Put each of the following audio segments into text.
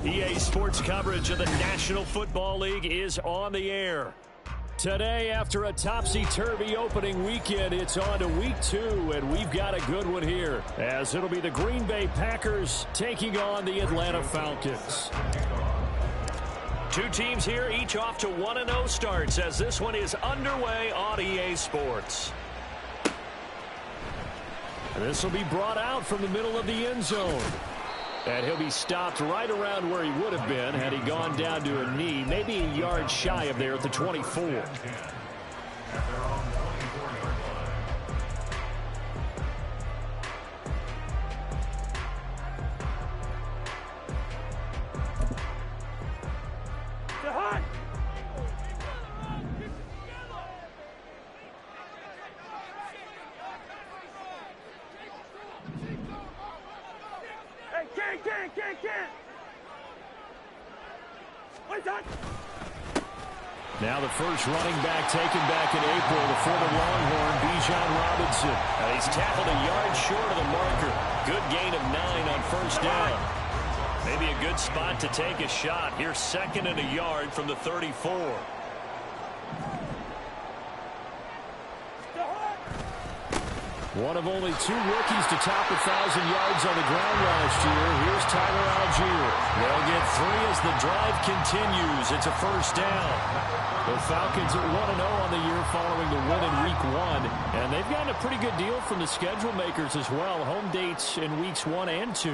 EA Sports coverage of the National Football League is on the air. Today, after a topsy-turvy opening weekend, it's on to week 2, and we've got a good one here, as it'll be the Green Bay Packers taking on the Atlanta Falcons. Two teams here, each off to 1-0 starts, as this one is underway on EA Sports. This will be brought out from the middle of the end zone. And he'll be stopped right around where he would have been had he gone down to a knee, maybe a yard shy of there at the 24. Now the first running back taken back in April, the former Longhorn, Bijan Robinson. He's tackled a yard short of the marker. Good gain of 9 on first down. Maybe a good spot to take a shot. Here's 2nd and a yard from the 34. One of only 2 rookies to top 1,000 yards on the ground last year. Here's Tyler Algier. They'll get 3 as the drive continues. It's a first down. The Falcons at 1-0 on the year following the win in Week 1. And they've gotten a pretty good deal from the schedule makers as well. Home dates in Weeks 1 and 2.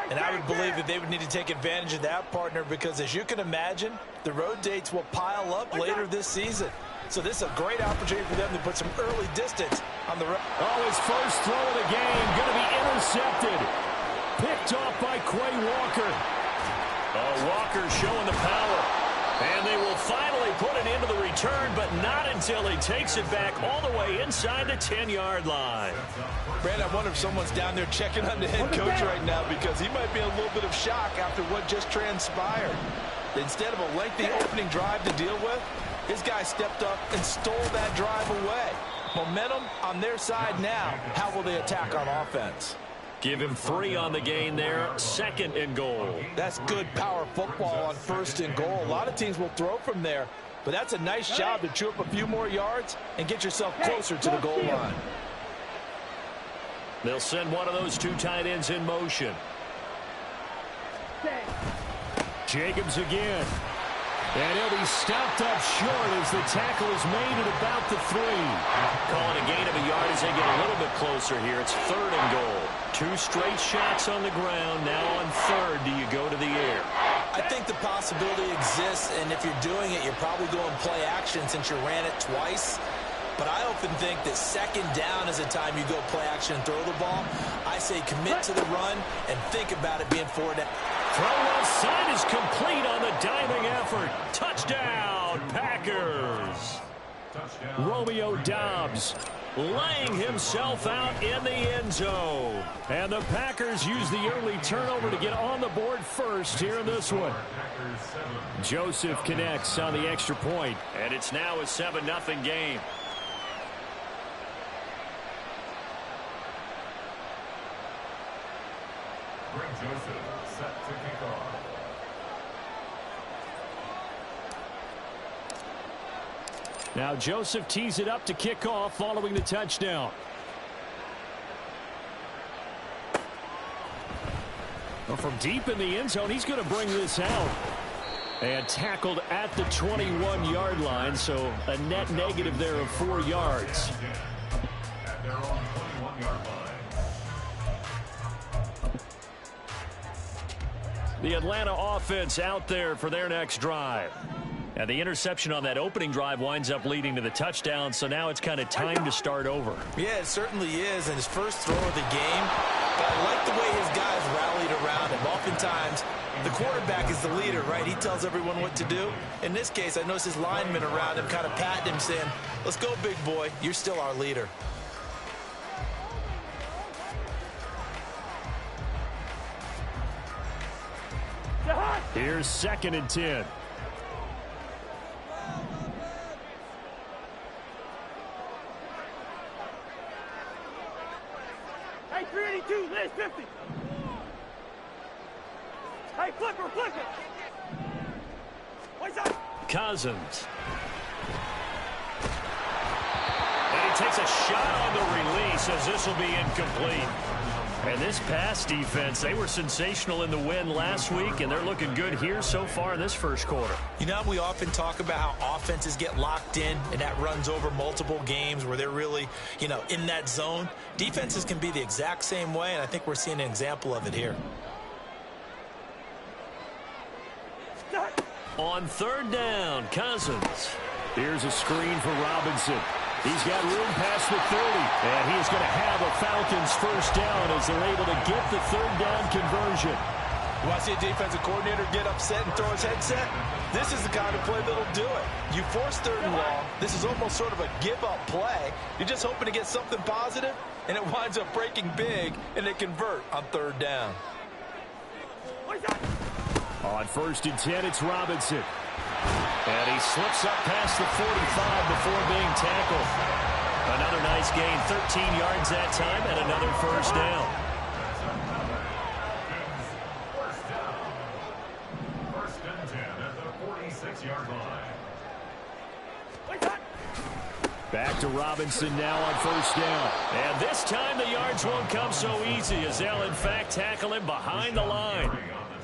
And I would believe that they would need to take advantage of that, partner, because as you can imagine, the road dates will pile up later this season. So this is a great opportunity for them to put some early distance on the road. Oh, his first throw of the game going to be intercepted. Picked off by Quay Walker. Oh, Walker showing the power. And they will finally put it into the return, but not until he takes it back all the way inside the 10-yard line. Brad, I wonder if someone's down there checking on the head coach right now, because he might be in a little bit of shock after what just transpired. Instead of a lengthy opening drive to deal with, his guy stepped up and stole that drive away. Momentum on their side now. How will they attack on offense? Give him 3 on the gain there. 2nd and goal. That's good power football on 1st and goal. A lot of teams will throw from there, but that's a nice job to chew up a few more yards and get yourself closer to the goal line. They'll send one of those 2 tight ends in motion. Jacobs again. And he'll be stopped up short as the tackle is made at about the 3. Calling a gain of a yard as they get a little bit closer here. It's 3rd and goal. 2 straight shots on the ground. Now on 3rd, do you go to the air? I think the possibility exists, and if you're doing it, you're probably going play action since you ran it twice. But I often think that 2nd down is a time you go play action and throw the ball. I say commit to the run and think about it being 4 down. Throw left side is complete on the diving effort. Touchdown, Packers. Touchdown. Romeo Doubs laying himself out in the end zone. And the Packers use the early turnover to get on the board first here in this one. Joseph connects on the extra point. And it's now a 7-0 game. Joseph set to kick off. Now Joseph tees it up to kick off following the touchdown. Well, from deep in the end zone, he's going to bring this out. And tackled at the 21-yard line, so a net negative there of 4 yards. At their own 21-yard line. The Atlanta offense out there for their next drive. And the interception on that opening drive winds up leading to the touchdown, so now it's kind of time to start over. Yeah, it certainly is, and his first throw of the game. But I like the way his guys rallied around him. Oftentimes, the quarterback is the leader, right? He tells everyone what to do. In this case, I noticed his linemen around him kind of patting him, saying, let's go, big boy. You're still our leader. Here's 2nd and 10. Hey, 382, Liz 50. Hey, flipper, flip it. What's up? Cousins. And he takes a shot on the release as this will be incomplete. And this pass defense, they were sensational in the win last week, and they're looking good here so far in this first quarter. You know, we often talk about how offenses get locked in, and that runs over multiple games where they're really, you know, in that zone. Defenses can be the exact same way, and I think we're seeing an example of it here. On 3rd down, Cousins. Here's a screen for Robinson. He's got room past the 30, and he is going to have a Falcons first down as they're able to get the 3rd down conversion. You want to see a defensive coordinator get upset and throw his headset? This is the kind of play that'll do it. You force 3rd and long. This is almost sort of a give-up play. You're just hoping to get something positive, and it winds up breaking big, and they convert on 3rd down. On 1st and 10, it's Robinson. And he slips up past the 45 before being tackled. Another nice gain, 13 yards that time, and another first down. First and 10 at the 46-yard line. Back to Robinson now on 1st down. And this time the yards won't come so easy as they'll in fact tackle him behind the line.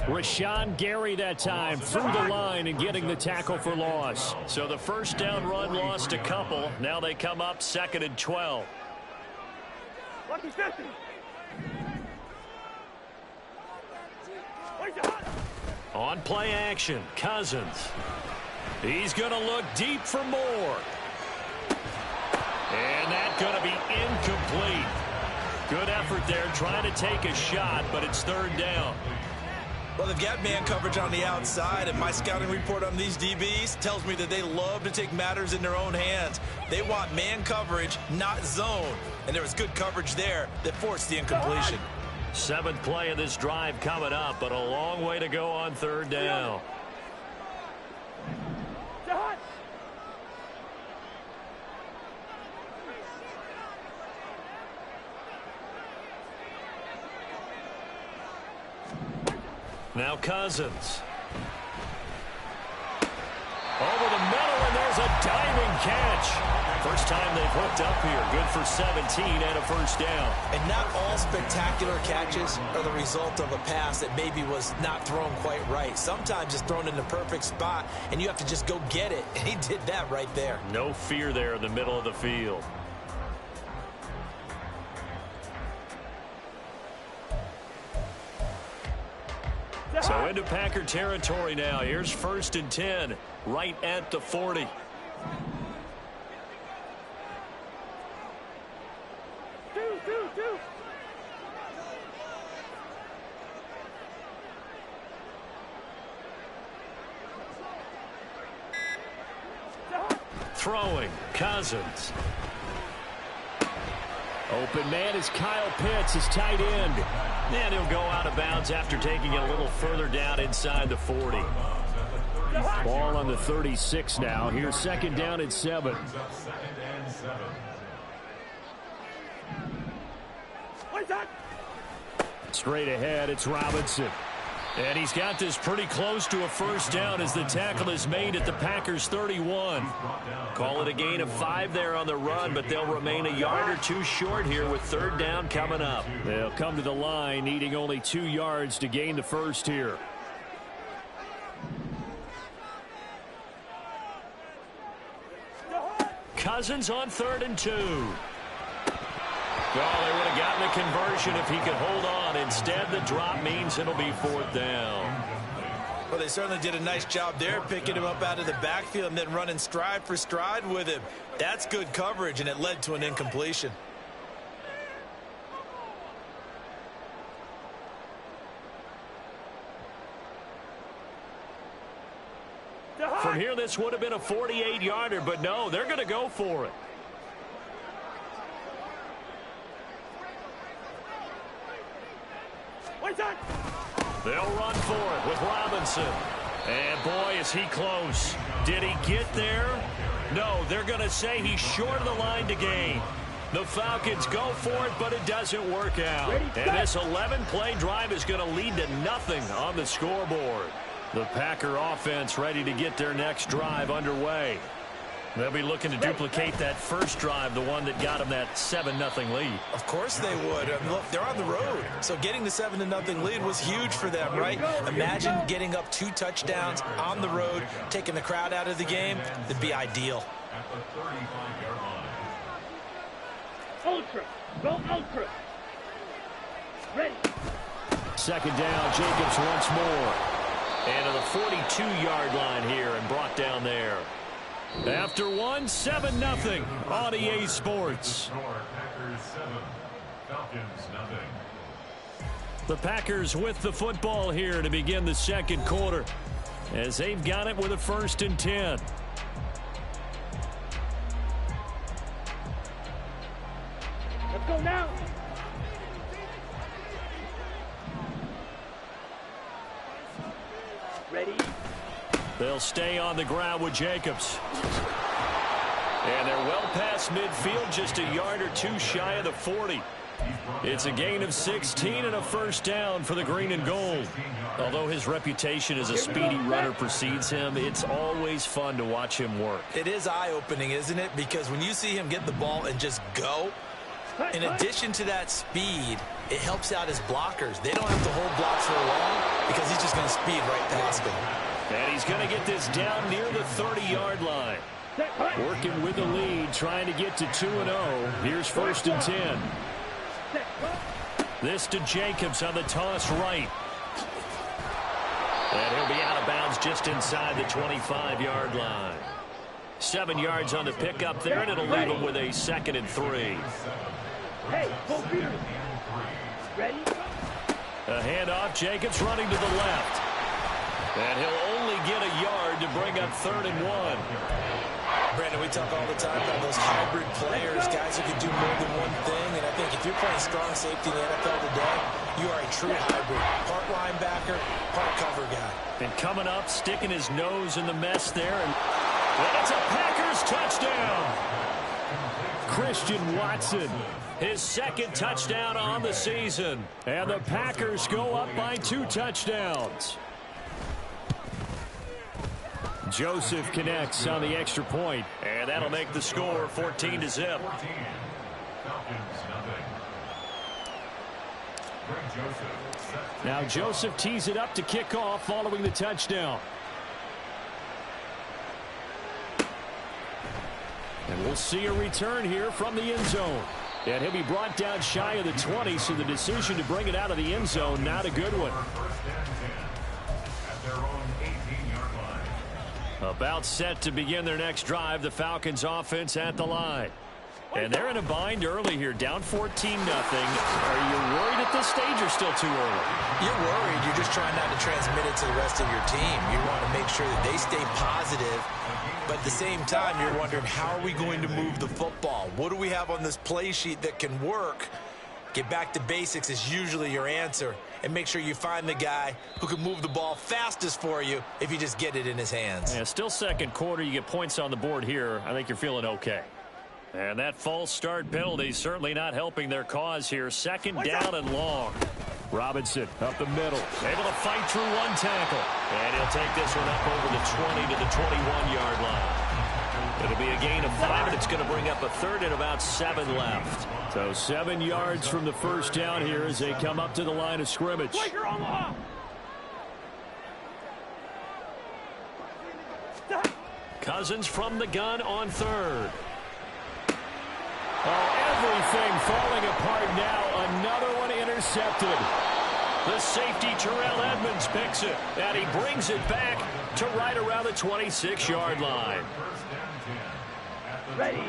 Rashawn Gary that time through the line and getting the tackle for loss. So the first down run lost a couple. Now they come up 2nd and 12. Lucky 50. On play action, Cousins. He's going to look deep for more. And that's going to be incomplete. Good effort there trying to take a shot, but it's 3rd down. Well, they've got man coverage on the outside, and my scouting report on these DBs tells me that they love to take matters in their own hands. They want man coverage, not zone. And there was good coverage there that forced the incompletion. 7th play of this drive coming up, but a long way to go on 3rd down. Now Cousins. Over the middle, and there's a diving catch. First time they've hooked up here. Good for 17 and a first down. And not all spectacular catches are the result of a pass that maybe was not thrown quite right. Sometimes it's thrown in the perfect spot, and you have to just go get it. And he did that right there. No fear there in the middle of the field. So into Packer territory now. Here's 1st and 10, right at the 40. Throwing, Cousins. Open man is Kyle Pitts, his tight end. And he'll go out of bounds after taking it a little further down inside the 40. Ball on the 36 now. Here's 2nd down and 7. Straight ahead, it's Robinson. And he's got this pretty close to a first down as the tackle is made at the Packers' 31. Call it a gain of 5 there on the run, but they'll remain a yard or 2 short here with 3rd down coming up. They'll come to the line needing only 2 yards to gain the first here. Cousins on 3rd and 2. Well, they would have gotten the conversion if he could hold on. Instead, the drop means it'll be 4th down. Well, they certainly did a nice job there, picking him up out of the backfield and then running stride for stride with him. That's good coverage, and it led to an incompletion. From here, this would have been a 48-yarder, but no, they're going to go for it. They'll run for it with Robinson. And boy, is he close. Did he get there? No, they're going to say he's short of the line to gain. The Falcons go for it, but it doesn't work out. And this 11-play drive is going to lead to nothing on the scoreboard. The Packer offense ready to get their next drive underway. They'll be looking to duplicate that first drive, the one that got them that 7-0 lead. Of course they would. Look, they're on the road, so getting the 7-0 lead was huge for them, right? Imagine getting up 2 touchdowns on the road, taking the crowd out of the game. That'd be ideal. At the 35-yard line. Ultra. Go ultra. Ready. Second down, Jacobs once more. And to the 42-yard line here and brought down there. After one, 7-0 on EA Sports. Packers 7, Falcons nothing. The Packers with the football here to begin the second quarter as they've got it with a 1st and 10. Let's go now. Ready. They'll stay on the ground with Jacobs. And they're well past midfield, just a yard or two shy of the 40. It's a gain of 16 and a 1st down for the green and gold. Although his reputation as a speedy runner precedes him, it's always fun to watch him work. It is eye-opening, isn't it? Because when you see him get the ball and just go, in addition to that speed, it helps out his blockers. They don't have to hold blocks for long because he's just going to speed right past them. And he's going to get this down near the 30-yard line. Working with the lead, trying to get to 2-0. Here's 1st and 10. This to Jacobs on the toss right. And he'll be out of bounds just inside the 25-yard line. 7 yards on the pickup there, and it'll leave him with a 2nd and 3. Hey, go Peter. Ready? A handoff, Jacobs running to the left. And he'll only get a yard to bring up 3rd and 1. Brandon, we talk all the time about those hybrid players, guys who can do more than one thing. And I think if you're playing strong safety in the NFL today, you are a true hybrid. Part linebacker, part cover guy. And coming up, sticking his nose in the mess there. And it's a Packers touchdown. Christian Watson, his 2nd touchdown on the season. And the Packers go up by 2 touchdowns. Joseph connects on the extra point, and that'll make the score 14-0. Now Joseph tees it up to kick off following the touchdown. And we'll see a return here from the end zone. And he'll be brought down shy of the 20, so the decision to bring it out of the end zone, not a good one. About set to begin their next drive, the Falcons offense at the line. And they're in a bind early here, down 14-0. Are you worried at this stage or still too early? You're worried. You're just trying not to transmit it to the rest of your team. You want to make sure that they stay positive. But at the same time, you're wondering, how are we going to move the football? What do we have on this play sheet that can work? Get back to basics is usually your answer. And make sure you find the guy who can move the ball fastest for you if you just get it in his hands. Yeah, still second quarter. You get points on the board here. I think you're feeling okay. And that false start penalty certainly not helping their cause here. 2nd down and long. Robinson up the middle. Able to fight through one tackle. And he'll take this one up over the 20 to the 21-yard line. It'll be a gain of 5, and it's going to bring up a 3rd and about 7 left. So 7 yards from the 1st down here as they come up to the line of scrimmage. Cousins from the gun on 3rd. Oh, everything falling apart now. Another one intercepted. The safety, Terrell Edmonds, picks it, and he brings it back to right around the 26-yard line. Ready.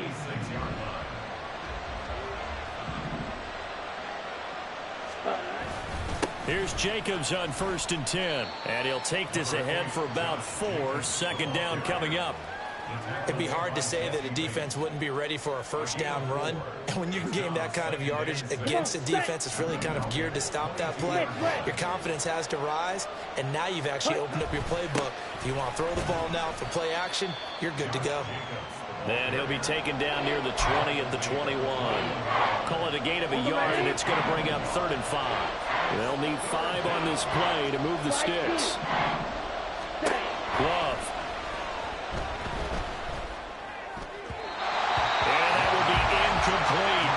Here's Jacobs on 1st and 10. And he'll take this ahead for about 4. 2nd down coming up. It'd be hard to say that a defense wouldn't be ready for a first down run. And when you can gain that kind of yardage against a defense that's really kind of geared to stop that play, your confidence has to rise, and now you've actually opened up your playbook. If you want to throw the ball now for play action, you're good to go. And he'll be taken down near the 20 at the 21. Call it a gain of a yard, and it's going to bring up 3rd and 5. They'll need 5 on this play to move the sticks. Love. And that will be incomplete.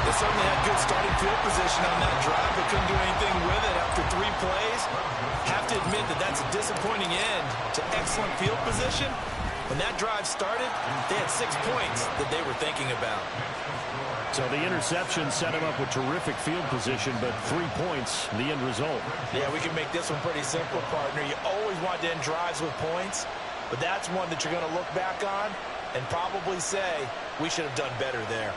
They certainly had good starting field position on that drive, but couldn't do anything with it after 3 plays. Have to admit that that's a disappointing end to excellent field position. When that drive started, they had 6 points that they were thinking about. So the interception set him up with terrific field position, but 3 points, the end result. Yeah, we can make this one pretty simple, partner. You always want to end drives with points, but that's one that you're going to look back on and probably say, we should have done better there.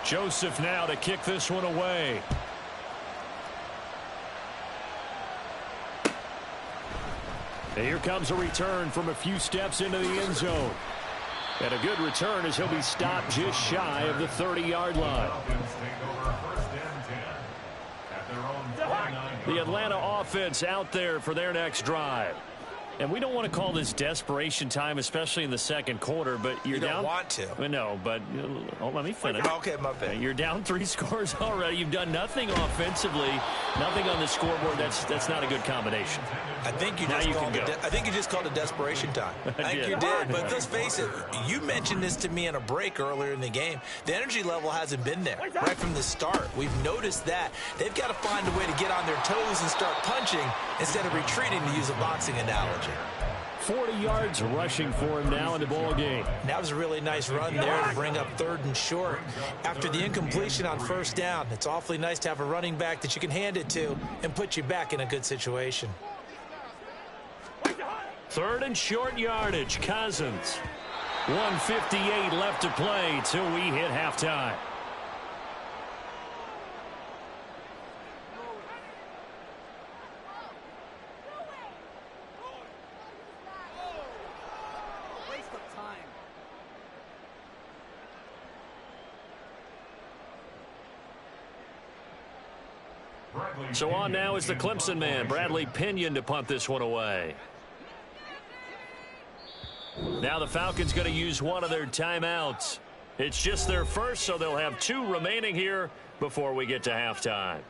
Joseph now to kick this one away. And here comes a return from a few steps into the end zone. And a good return as he'll be stopped just shy of the 30-yard line. The Atlanta offense out there for their next drive. And we don't want to call this desperation time, especially in the second quarter, but you're down. You don't want to. No, but let me finish. Okay, my bad. You're down 3 scores already. You've done nothing offensively, nothing on the scoreboard. That's not a good combination. I think you just called it desperation time. I think you did. But let's face it, you mentioned this to me in a break earlier in the game. The energy level hasn't been there right from the start. We've noticed that. They've got to find a way to get on their toes and start punching instead of retreating, to use a boxing analogy. 40 yards rushing for him now in the ball game. That was a really nice run there to bring up 3rd and short. After the incompletion on 1st down, it's awfully nice to have a running back that you can hand it to and put you back in a good situation. 3rd and short yardage. Cousins. 1:58 left to play till we hit halftime. So on now is the Clemson man, Bradley Pinion, to punt this one away. Now the Falcons going to use one of their timeouts. It's just their first, so they'll have 2 remaining here before we get to halftime.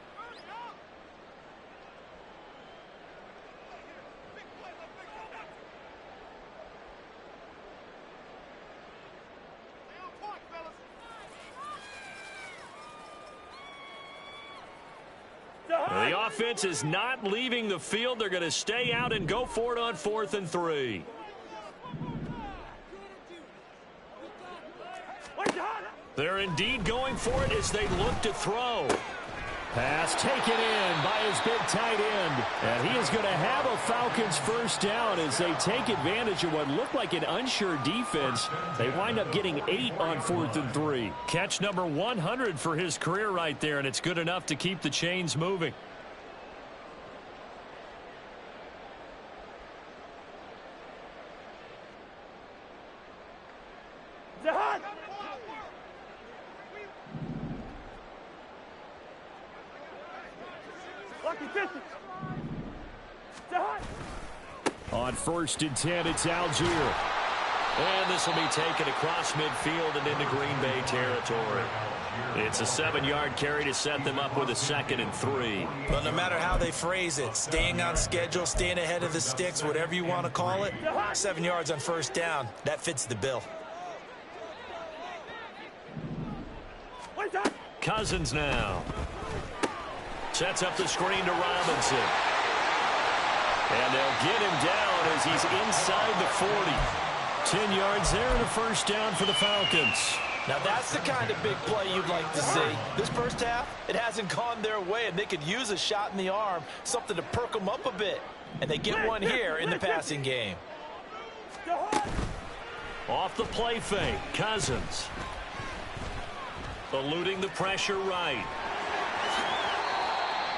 The offense is not leaving the field. They're going to stay out and go for it on 4th and 3. They're indeed going for it as they look to throw. Pass taken in by his big tight end. And he is going to have a Falcons first down as they take advantage of what looked like an unsure defense. They wind up getting 8 on 4th and 3. Catch number 100 for his career right there, and it's good enough to keep the chains moving. On 1st and 10, it's Algier. And this will be taken across midfield and into Green Bay territory. It's a 7-yard carry to set them up with a 2nd and 3. Well, no matter how they phrase it, staying on schedule, staying ahead of the sticks, whatever you want to call it, 7 yards on 1st down, that fits the bill. Cousins now. Sets up the screen to Robinson. And they'll get him down as he's inside the 40. 10 yards there and a first down for the Falcons. Now that's the kind of big play you'd like to see. This first half, it hasn't gone their way, and they could use a shot in the arm, something to perk them up a bit. And they get one here in the passing game. Off the play fake, Cousins. eluding the pressure right.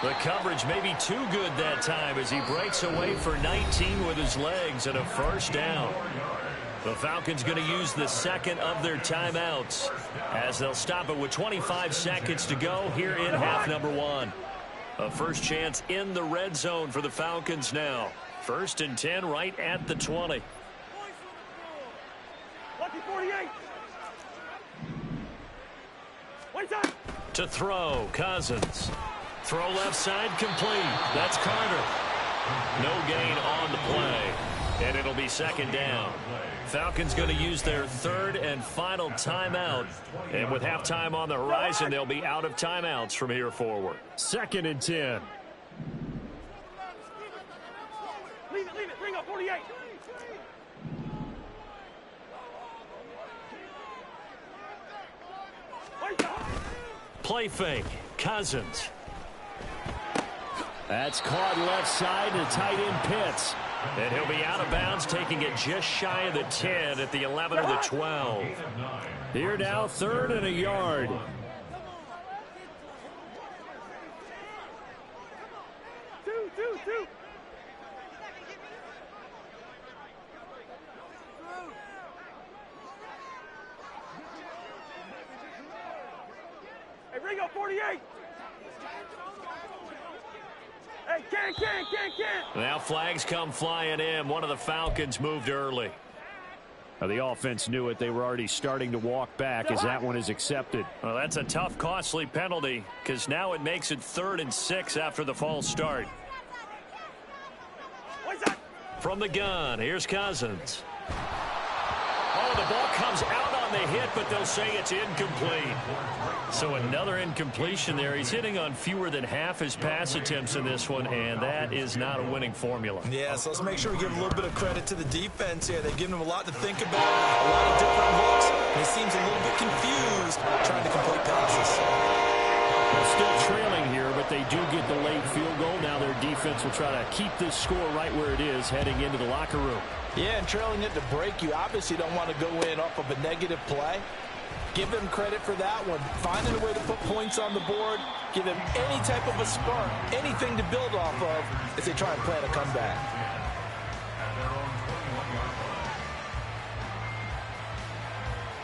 The coverage may be too good that time as he breaks away for 19 with his legs and a first down. The Falcons going to use the second of their timeouts as they'll stop it with 25 seconds to go here in half number one. A first chance in the red zone for the Falcons now. 1st and 10 right at the 20. Lucky 48. To throw, Cousins. Throw left side complete. That's Carter. No gain on the play. And it'll be second down. Falcons going to use their third and final timeout. And with halftime on the horizon, they'll be out of timeouts from here forward. 2nd and 10. Leave it. Bring up 48. Play fake. Cousins. That's caught left side to tight end Pitts. And he'll be out of bounds, taking it just shy of the 10 at the 11 of the 12. Here now, 3rd and a yard. Two. Hey, bring up 48. Hey, can't. Now flags come flying in. One of the Falcons moved early. Now the offense knew it. They were already starting to walk back as that one is accepted. Well, that's a tough, costly penalty because now it makes it 3rd and 6 after the false start. From the gun, here's Cousins. Oh, the ball comes out on the hit, but they'll say it's incomplete. So another incompletion there. He's hitting on fewer than half his pass attempts in this one, and that is not a winning formula. Yeah, so let's make sure we give a little bit of credit to the defense here. They've given him a lot to think about, a lot of different looks, and he seems a little bit confused trying to complete passes. They're still trailing here, but they do get the late field goal. Now their defense will try to keep this score right where it is heading into the locker room. Yeah, and trailing it to break, you obviously don't want to go in off of a negative play. Give them credit for that one. Finding a way to put points on the board, give them any type of a spark, anything to build off of as they try and plan a comeback.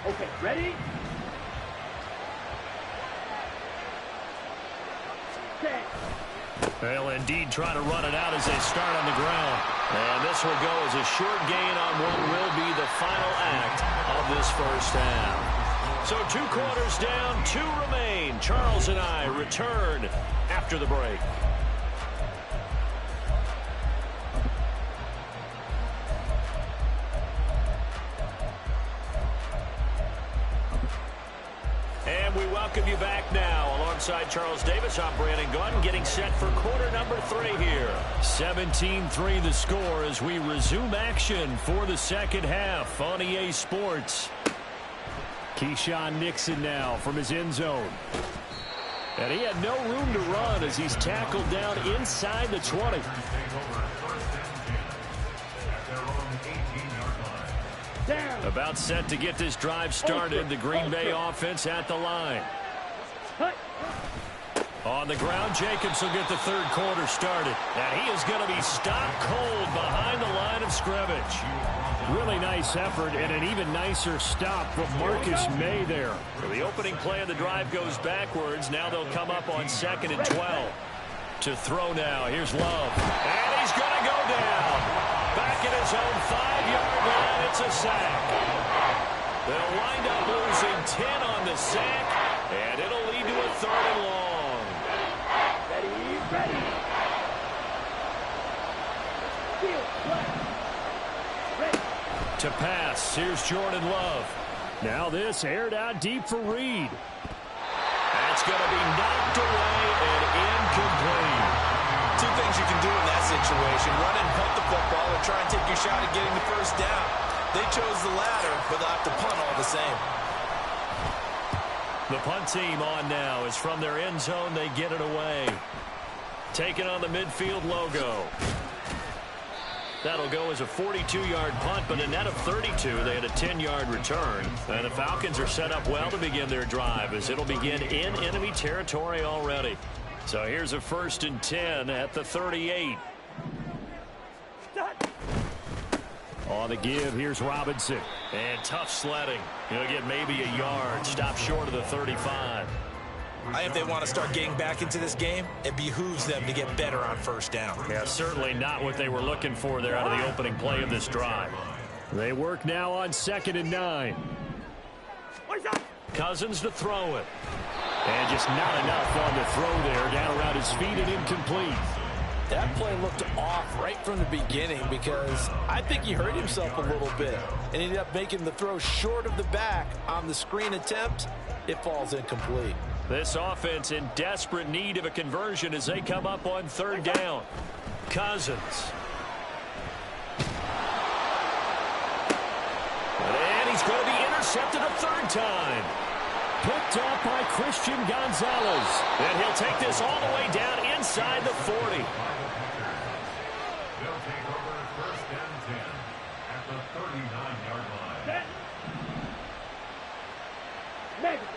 Okay, ready? Okay. They'll indeed try to run it out as they start on the ground. And this will go as a short gain on what will be the final act of this first half. So 2 quarters down, 2 remain. Charles and I return after the break. And we welcome you back now. Alongside Charles Davis, I'm Brandon Gunn, getting set for quarter number 3 here. 17-3 the score as we resume action for the second half on EA Sports. Keyshawn Nixon now from his end zone. And he had no room to run as he's tackled down inside the 20. About set to get this drive started. The Green Bay offense at the line. On the ground, Jacobs will get the 3rd quarter started. And he is going to be stopped cold behind the line of scrimmage. Really nice effort and an even nicer stop from Marcus May there. The opening play of the drive goes backwards. Now they'll come up on 2nd and 12. To throw now. Here's Love. And he's going to go down. Back at his own 5-yard line. It's a sack. They'll wind up losing 10 on the sack. And it'll lead to a 3rd and long. Ready. To pass, here's Jordan Love. Now this aired out deep for Reed. That's going to be knocked away and incomplete. 2 things you can do in that situation: run and punt the football, or try and take your shot at getting the first down. They chose the latter, but they'll have to punt all the same. The punt team on now is from their end zone. They get it away. Taking on the midfield logo. That'll go as a 42-yard punt, but a net of 32. They had a 10-yard return. And the Falcons are set up well to begin their drive, as it'll begin in enemy territory already. So here's a 1st and 10 at the 38. On the give, here's Robinson. And tough sledding. He'll get maybe a yard. Stop short of the 35. If they want to start getting back into this game, it behooves them to get better on 1st down. Yeah, certainly not what they were looking for there out of the opening play of this drive. They work now on 2nd and 9. Cousins to throw it. And just not enough on the throw there. Down around his feet and incomplete. That play looked off right from the beginning because I think he hurt himself a little bit and ended up making the throw short of the back on the screen attempt. It falls incomplete. This offense in desperate need of a conversion as they come up on 3rd down. Cousins. And he's going to be intercepted a 3rd time. Picked up by Christian Gonzalez. And he'll take this all the way down inside the 40. They'll take over 1st and 10 at the 39-yard line.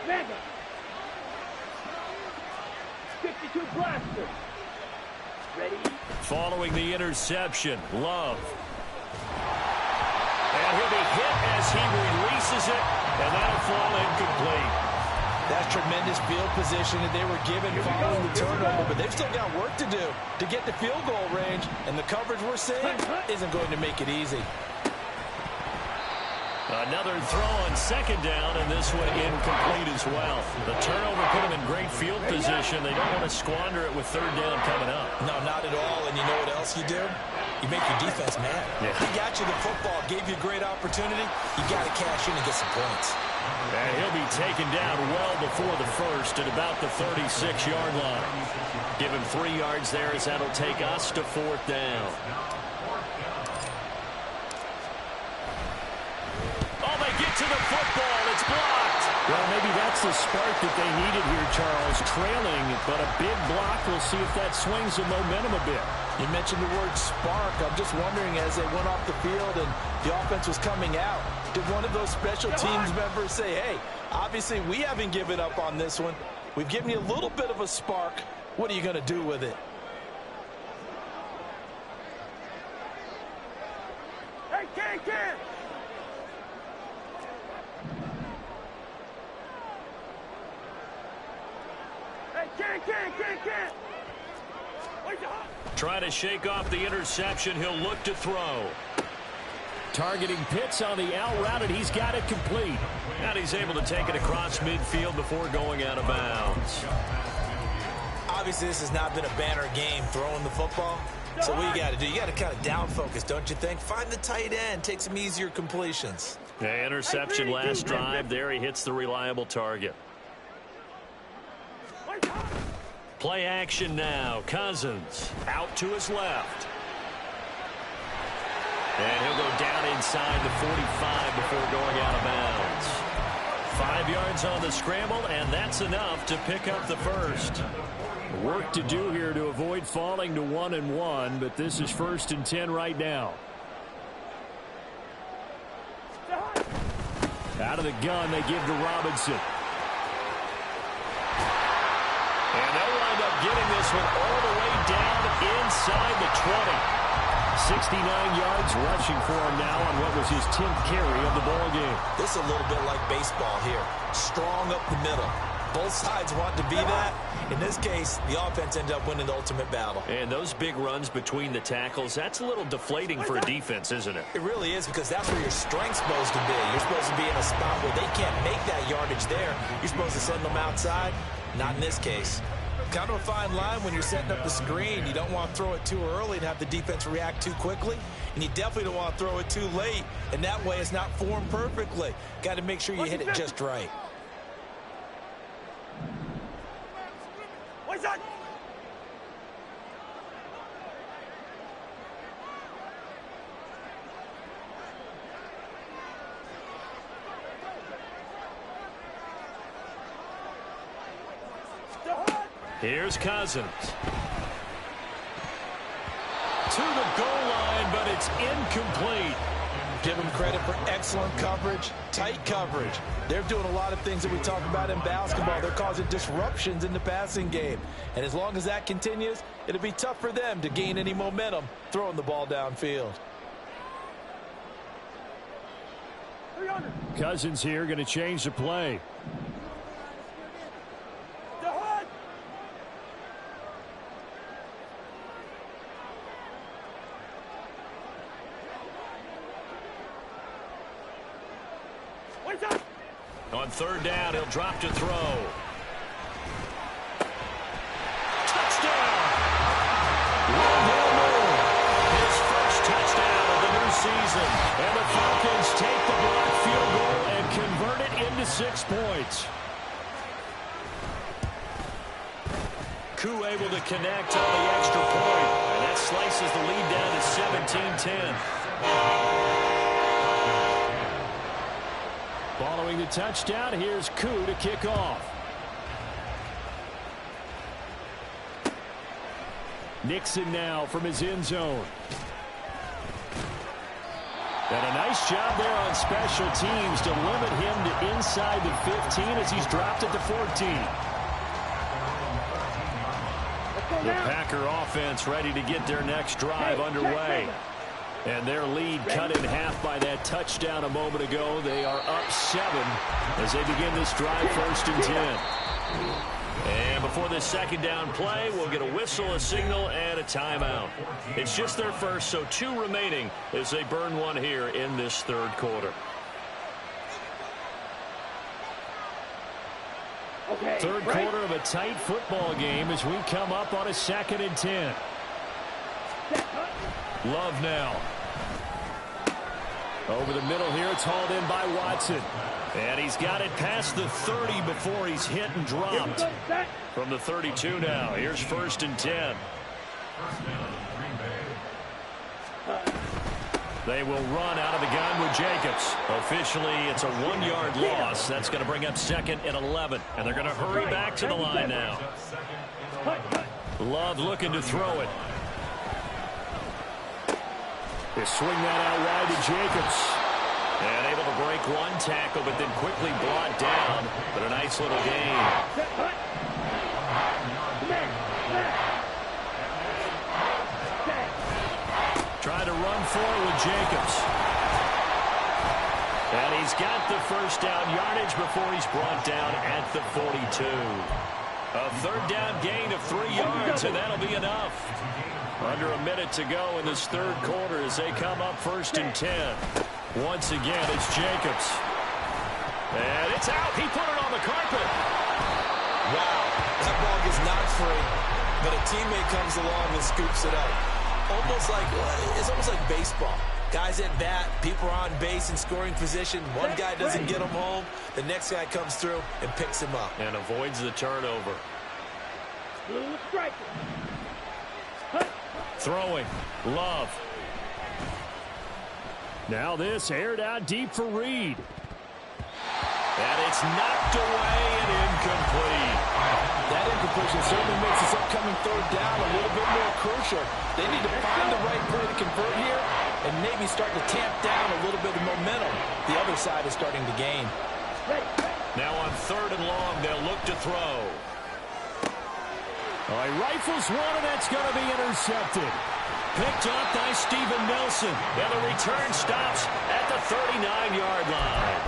Mega. 52 blaster. Ready? Following the interception, Love. And he'll be hit as he releases it, and that'll fall incomplete. That's tremendous field position that they were given following the turnover, but they've still got work to do to get to field goal range, and the coverage we're seeing isn't going to make it easy. Another throw on 2nd down, and this one incomplete as well. The turnover put them in great field position. They don't want to squander it with 3rd down coming up. No, not at all, and you know what else you do? You make your defense mad. Yeah. He got you the football, gave you a great opportunity. You got to cash in and get some points. And he'll be taken down well before the 1st at about the 36-yard line. Give him 3 yards there as that'll take us to 4th down. Oh, they get to the football. It's blocked. Well, maybe that's the spark that they needed here, Charles. Trailing, but a big block. We'll see if that swings the momentum a bit. You mentioned the word spark. I'm just wondering, as they went off the field and the offense was coming out, did one of those special teams members say, hey, obviously we haven't given up on this one. We've given you a little bit of a spark. What are you going to do with it? Hey, Ken! Hey, Ken! Trying to shake off the interception. He'll look to throw. Targeting Pitts on the out route, and he's got it complete. And he's able to take it across midfield before going out of bounds. Obviously, this has not been a banner game throwing the football. So what you got to do, you got to kind of down focus, don't you think? Find the tight end, take some easier completions. The interception last drive. There he hits the reliable target. Play action now. Cousins out to his left. And he'll go down inside the 45 before going out of bounds. 5 yards on the scramble, and that's enough to pick up the 1st. Work to do here to avoid falling to 1-1, but this is 1st and 10 right now. Out of the gun, they give to Robinson. And they'll wind up getting this one all the way down inside the 20. 69 yards rushing for him now on what was his 10th carry of the ball game. This is a little bit like baseball here. Strong up the middle. Both sides want to be that. In this case, the offense ended up winning the ultimate battle. And those big runs between the tackles, that's a little deflating for a defense, isn't it? It really is, because that's where your strength's supposed to be. You're supposed to be in a spot where they can't make that yardage there. You're supposed to send them outside. Not in this case. Kind of a fine line when you're setting up the screen. You don't want to throw it too early and have the defense react too quickly. And you definitely don't want to throw it too late. And that way it's not formed perfectly. Got to make sure you hit it just right. What's that? Here's Cousins. To the goal line, but it's incomplete. Give them credit for excellent coverage, tight coverage. They're doing a lot of things that we talk about in basketball. They're causing disruptions in the passing game. And as long as that continues, it'll be tough for them to gain any momentum throwing the ball downfield. Cousins here going to change the play. On third down, he'll drop to throw. Touchdown! His first touchdown of the new season. And the Falcons take the blocked field goal and convert it into 6 points. Koo able to connect on the extra point. And that slices the lead down to 17-10. Following the touchdown, here's Koo to kick off. Nixon now from his end zone. And a nice job there on special teams to limit him to inside the 15 as he's dropped it to 14. The Packer offense ready to get their next drive underway. And their lead cut in half by that touchdown a moment ago. They are up 7 as they begin this drive, 1st and 10. And before this second down play, we'll get a whistle, a signal, and a timeout. It's just their first, so 2 remaining as they burn one here in this third quarter. Third quarter of a tight football game as we come up on a 2nd and 10. Love now. Over the middle here, it's hauled in by Watson. And he's got it past the 30 before he's hit and dropped. From the 32 now, here's 1st and 10. They will run out of the gun with Jacobs. Officially, it's a 1-yard loss. That's going to bring up 2nd and 11. And they're going to hurry back to the line now. Love looking to throw it. They swing that out wide to Jacobs. And able to break one tackle, but then quickly brought down. But a nice little gain. Trying to run forward with Jacobs. And he's got the first down yardage before he's brought down at the 42. A third down gain of 3 yards, and that'll be enough. Under a minute to go in this third quarter as they come up 1st and 10. Once again, it's Jacobs. And it's out. He put it on the carpet. Wow, that ball gets knocked free, but a teammate comes along and scoops it up. It's almost like baseball. Guys at bat, people are on base in scoring position. One guy doesn't get him home. The next guy comes through and picks him up. And avoids the turnover. Throwing. Love. Now this aired out deep for Reed. And it's knocked away and incomplete. That incompletion certainly makes this upcoming third down a little bit more crucial. They need to find the right play to convert here and maybe start to tamp down a little bit of momentum. The other side is starting to gain. Now on 3rd and long, they'll look to throw. All right, rifles one, and that's going to be intercepted. Picked up by Steven Nelson. And the return stops at the 39-yard line.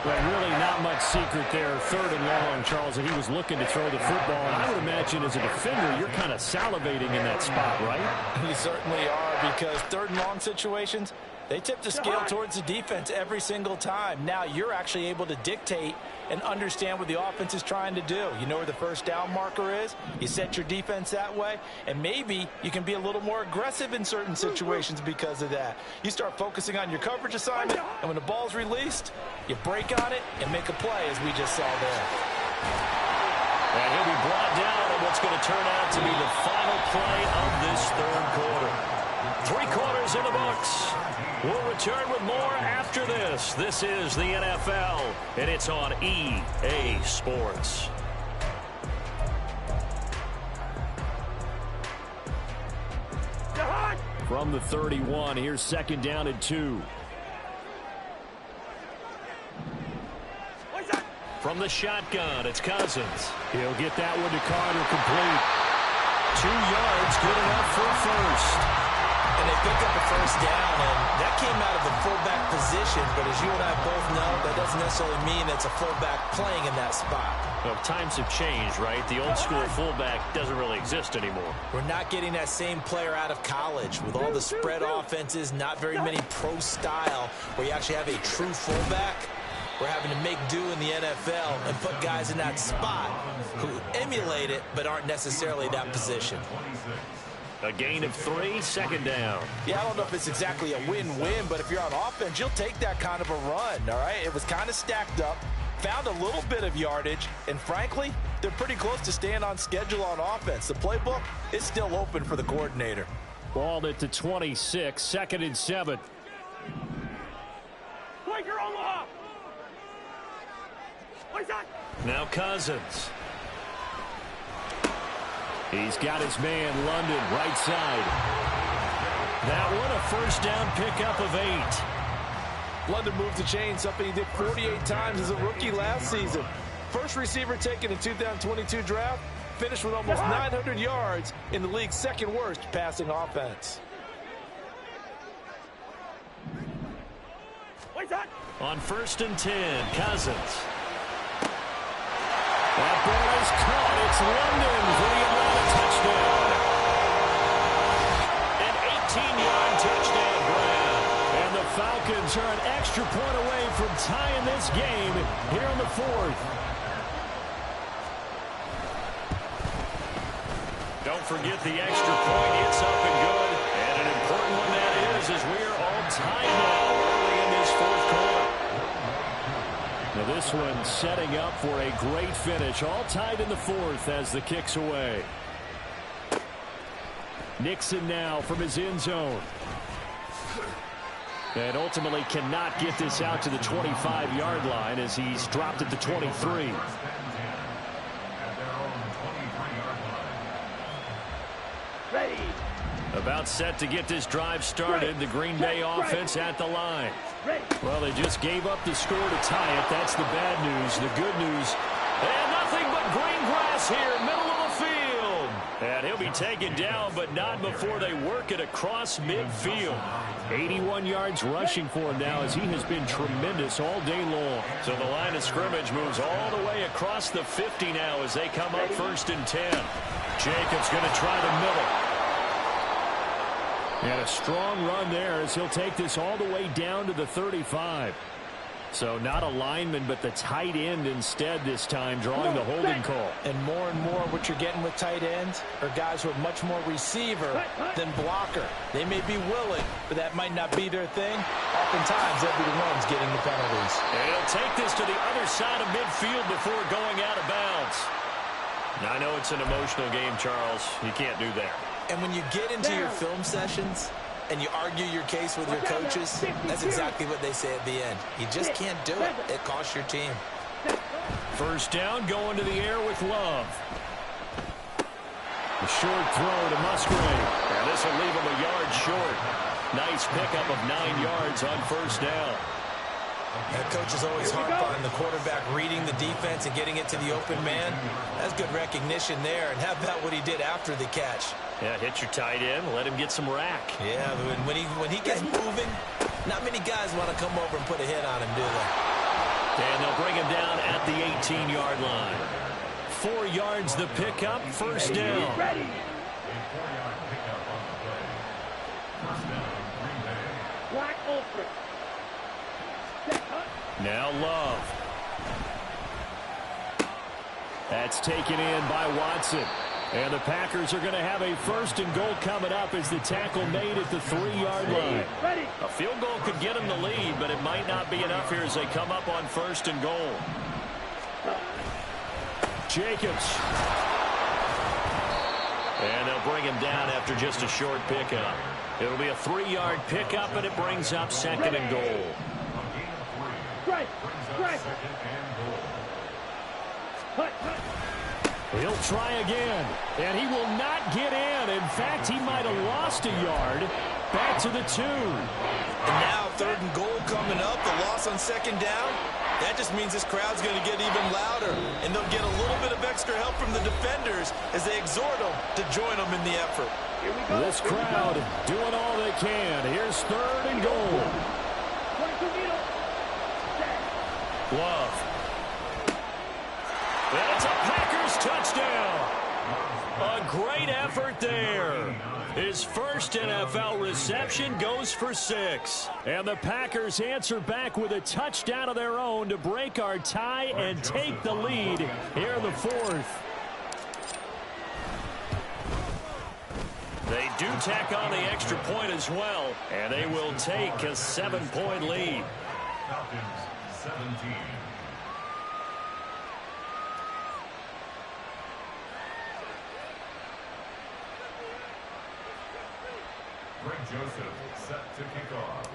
Well, really not much secret there. 3rd and long, Charles, that he was looking to throw the football. And I would imagine as a defender, you're kind of salivating in that spot, right? You certainly are, because 3rd and long situations, they tip the scale towards the defense every single time. Now you're actually able to dictate and understand what the offense is trying to do. You know where the first down marker is. You set your defense that way, and maybe you can be a little more aggressive in certain situations because of that. You start focusing on your coverage assignment, and when the ball's released, you break on it and make a play, as we just saw there. And he'll be brought down on what's going to turn out to be the final play of this third quarter. 3 quarters in the books. We'll return with more after this. This is the NFL, and it's on EA Sports. From the 31, here's 2nd down and 2. From the shotgun, it's Cousins. He'll get that one to Carter, complete. 2 yards, good enough for a first. And they picked up a first down, and that came out of the fullback position. But as you and I both know, that doesn't necessarily mean it's a fullback playing in that spot. Well, times have changed, right? The old school fullback doesn't really exist anymore. We're not getting that same player out of college with all the spread offenses, not very many pro style, where you actually have a true fullback. We're having to make do in the NFL and put guys in that spot who emulate it but aren't necessarily that position. A gain of 3, 2nd down. Yeah, I don't know if it's exactly a win-win, but if you're on offense, you'll take that kind of a run, all right? It was kind of stacked up, found a little bit of yardage, and frankly, they're pretty close to staying on schedule on offense. The playbook is still open for the coordinator. Ball at the 26, 2nd and 7. Now Cousins. He's got his man, London, right side. That one, a first down pickup of 8. London moved the chain, something he did 48 times as a rookie last season. First receiver taken in 2022 draft, finished with almost 900 yards in the league's 2nd worst passing offense. On 1st and 10, Cousins. That ball is caught. It's London for the Atlanta touchdown. An 18-yard touchdown grab. And the Falcons are an extra point away from tying this game here in the 4th. Don't forget the extra point. It's up and good. And an important one that is, as we are all tied now early in this 4th quarter. Now this one setting up for a great finish. All tied in the 4th as the kick's away. Nixon now from his end zone. And ultimately cannot get this out to the 25-yard line as he's dropped at the 23. Ready. About set to get this drive started. The Green Bay offense at the line. Well, they just gave up the score to tie it. That's the bad news. The good news, and nothing but green grass here, middle of the field. And he'll be taken down, but not before they work it across midfield. 81 yards rushing for him now as he has been tremendous all day long. So the line of scrimmage moves all the way across the 50 now as they come up 1st and 10. Jacobs going to try the middle. And a strong run there as he'll take this all the way down to the 35. So not a lineman, but the tight end instead this time, drawing the holding call. And more what you're getting with tight ends are guys who are much more receiver than blocker. They may be willing, but that might not be their thing. Oftentimes, they'll be the ones getting the penalties. And he'll take this to the other side of midfield before going out of bounds. Now, I know it's an emotional game, Charles. You can't do that. And when you get into your film sessions and you argue your case with your coaches, that's exactly what they say at the end. You just can't do it. It costs your team. First down, going to the air with Love. A short throw to Musgrave. And this will leave him a yard short. Nice pickup of 9 yards on first down. That coach is always harp on the quarterback reading the defense and getting it to the open man. That's good recognition there. And how about what he did after the catch? Yeah, hit your tight end, let him get some rack. Yeah, when he gets moving, not many guys want to come over and put a hit on him, do they? And they'll bring him down at the 18-yard line. 4 yards the pickup, first down. A 4-yard pickup on the play. First down, Green Bay. Black Ultra. Now Love. That's taken in by Watson. And the Packers are going to have a 1st and goal coming up as the tackle made at the 3-yard line. A field goal could get them the lead, but it might not be enough here as they come up on 1st and goal. Jacobs. And they'll bring him down after just a short pickup. It'll be a 3-yard pickup, and it brings up 2nd and goal. He'll try again, and he will not get in. In fact, he might have lost a yard Back to the 2. And now 3rd and goal coming up. The loss on 2nd down. That just means this crowd's going to get even louder. And they'll get a little bit of extra help from the defenders as they exhort them to join them in the effort. This crowd doing all they can. Here's 3rd and goal. Love. And it's a Packers touchdown. A great effort there. His first NFL reception goes for 6. And the Packers answer back with a touchdown of their own to break our tie and take the lead here in the 4th. They do tack on the extra point as well, and they will take a 7-point lead. Falcons 17. Greg Joseph set to kick off.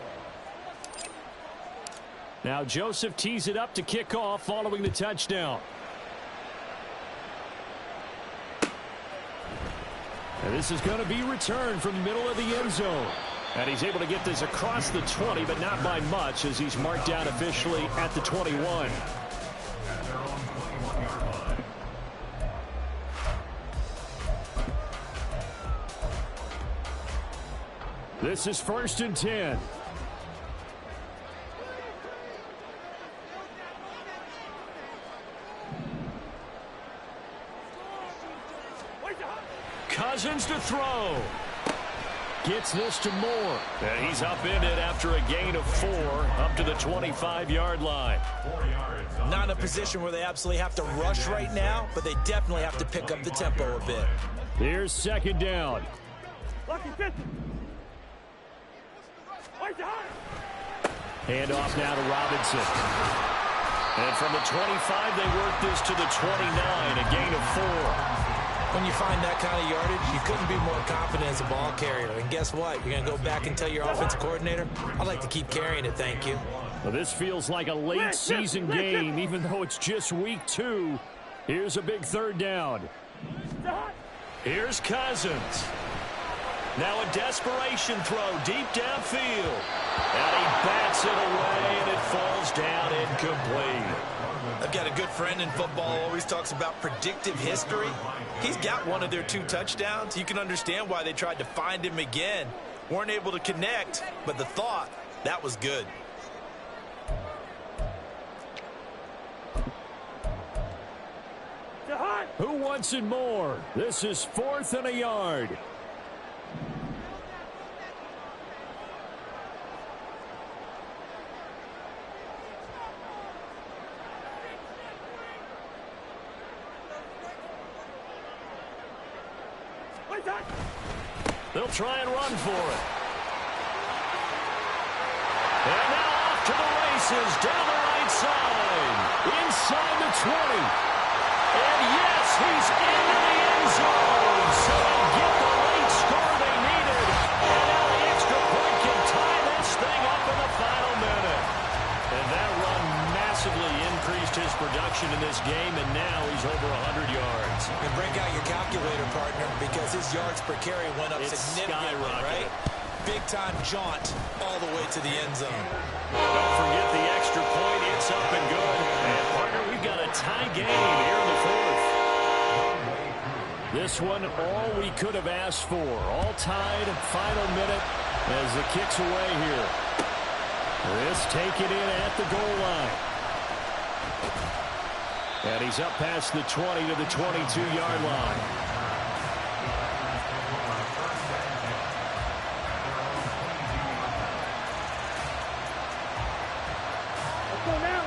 Now Joseph tees it up to kick off following the touchdown. And this is going to be returned from the middle of the end zone. And he's able to get this across the 20, but not by much as he's marked down officially at the 21. At their own 21-yard line. This is 1st and 10. Cousins to throw. Gets this to Moore. And he's upended after a gain of 4 up to the 25-yard line. 4 yards. Not in a position where they absolutely have to rush right now, but they definitely have to pick up the tempo a bit. Here's 2nd down. Hand off now to Robinson. And from the 25, they work this to the 29, a gain of 4. When you find that kind of yardage, you couldn't be more confident as a ball carrier. And guess what? You're going to go back and tell your offensive coordinator, I'd like to keep carrying it, thank you. Well, this feels like a late-season game, even though it's just week 2. Here's a big 3rd down. Here's Cousins. Now a desperation throw deep downfield. And he bats it away, and it falls down incomplete. I've got a good friend in football who always talks about predictive history. He's got one of their 2 touchdowns. You can understand why they tried to find him again. Weren't able to connect, but the thought, that was good. Who wants it more? This is 4th and a yard. They'll try and run for it. And now off to the races, down the right side, inside the 20. And yes, he's into the end zone. So they get the late score they needed. And now the extra point can tie this thing up in the final minute. And that run massively increased his production in this game, and now he's over 100 yards. And break out your calculator, partner, because his yards per carry went up significantly, right? Big-time jaunt all the way to the end zone. Don't forget the extra point. It's up and good. And, partner, we've got a tie game here in the 4th. This one, all we could have asked for. All tied, final minute as the kick's away here. This taken in at the goal line. And he's up past the 20 to the 22-yard line.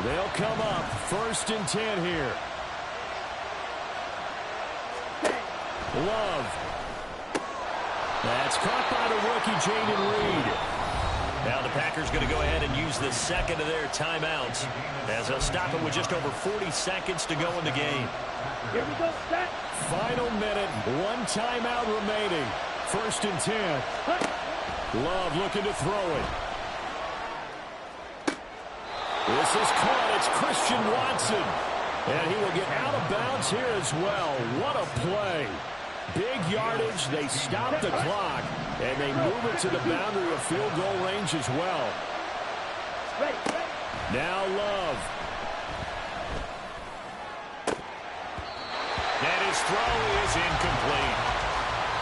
They'll come up 1st and 10 here. Love. That's caught by the rookie, Jaden Reed. Now the Packers going to go ahead and use the 2nd of their timeouts as they'll stop it with just over 40 seconds to go in the game. Here we go, set. Final minute, 1 timeout remaining. 1st and 10. Love looking to throw it. This is caught. It's Christian Watson. And he will get out of bounds here as well. What a play. big yardage. They stop the clock, and they move it to the boundary of field goal range as well. Now Love. And his throw is incomplete.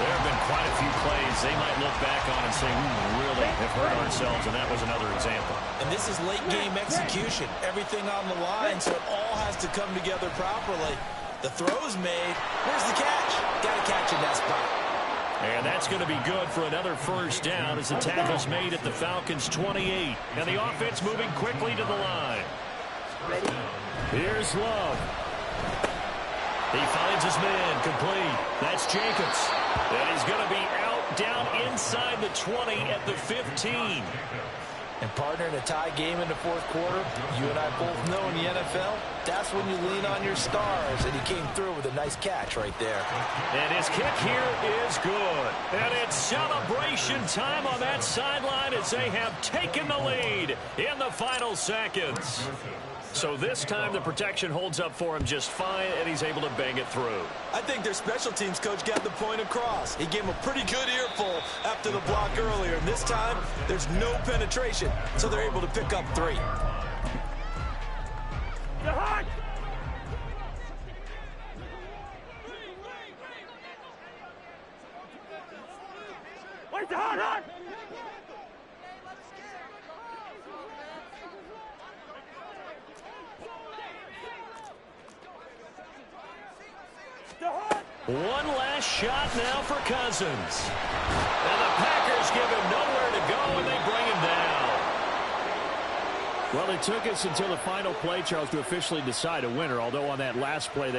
There have been quite a few plays they might look back on and say, we really have hurt ourselves, and that was another example. And this is late game execution. Everything on the line, so it all has to come together properly. The throw's made. Where's the catch? Got to catch in that spot. And that's going to be good for another first down as the tackle's made at the Falcons' 28. And the offense moving quickly to the line. Here's Love. He finds his man, complete. That's Jacobs. And he's going to be out down inside the 20 at the 15. And partner, in a tie game in the fourth quarter, you and I both know in the NFL, that's when you lean on your stars, and he came through with a nice catch right there. And his kick here is good. And it's celebration time on that sideline as they have taken the lead in the final seconds. So this time the protection holds up for him just fine, and he's able to bang it through. I think their special teams coach got the point across. He gave him a pretty good earful after the block earlier. And this time, there's no penetration, so they're able to pick up 3. Wait the hot! One last shot now for Cousins. And the Packers give him nowhere to go, and they bring him down. Well, it took us until the final play, Charles, to officially decide a winner, although on that last play, they